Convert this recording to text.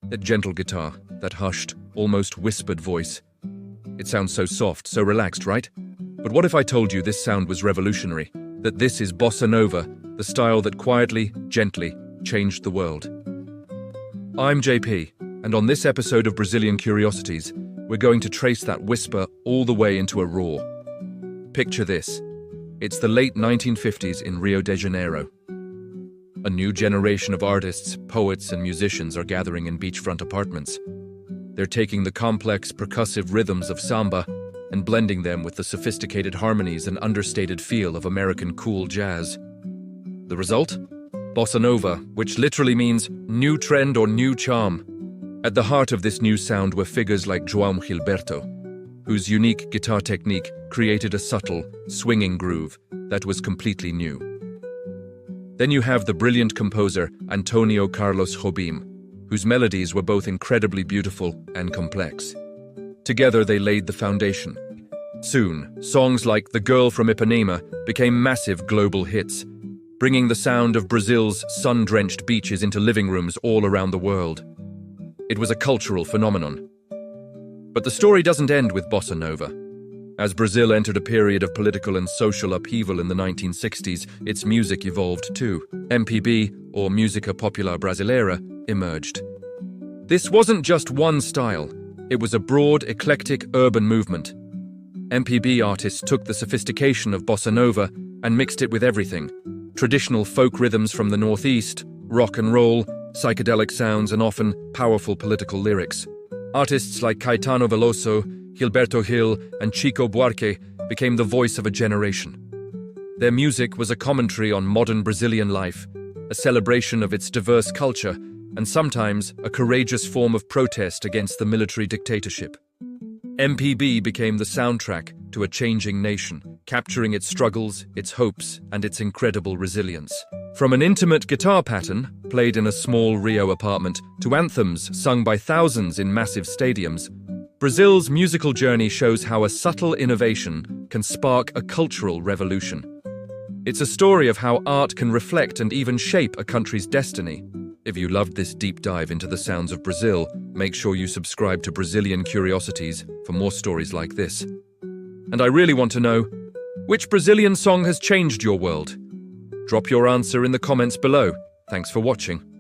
That gentle guitar, that hushed, almost whispered voice. It sounds so soft, so relaxed, right? But what if I told you this sound was revolutionary? That this is Bossa Nova, the style that quietly, gently, changed the world. I'm JP, and on this episode of Brazilian Curiosities, we're going to trace that whisper all the way into a roar. Picture this. It's the late 1950s in Rio de Janeiro. A new generation of artists, poets, and musicians are gathering in beachfront apartments. They're taking the complex, percussive rhythms of samba and blending them with the sophisticated harmonies and understated feel of American cool jazz. The result? Bossa Nova, which literally means new trend or new charm. At the heart of this new sound were figures like João Gilberto, whose unique guitar technique created a subtle, swinging groove that was completely new. Then you have the brilliant composer Antonio Carlos Jobim, whose melodies were both incredibly beautiful and complex. Together they laid the foundation. Soon, songs like The Girl from Ipanema became massive global hits, bringing the sound of Brazil's sun-drenched beaches into living rooms all around the world. It was a cultural phenomenon. But the story doesn't end with Bossa Nova. As Brazil entered a period of political and social upheaval in the 1960s, its music evolved too. MPB, or Música Popular Brasileira, emerged. This wasn't just one style, it was a broad, eclectic urban movement. MPB artists took the sophistication of Bossa Nova and mixed it with everything. Traditional folk rhythms from the Northeast, rock and roll, psychedelic sounds, and often powerful political lyrics. Artists like Caetano Veloso, Gilberto Gil, and Chico Buarque became the voice of a generation. Their music was a commentary on modern Brazilian life, a celebration of its diverse culture, and sometimes a courageous form of protest against the military dictatorship. MPB became the soundtrack to a changing nation, capturing its struggles, its hopes, and its incredible resilience. From an intimate guitar pattern, played in a small Rio apartment, to anthems sung by thousands in massive stadiums, Brazil's musical journey shows how a subtle innovation can spark a cultural revolution. It's a story of how art can reflect and even shape a country's destiny. If you loved this deep dive into the sounds of Brazil, make sure you subscribe to Brazilian Curiosities for more stories like this. And I really want to know, which Brazilian song has changed your world? Drop your answer in the comments below. Thanks for watching.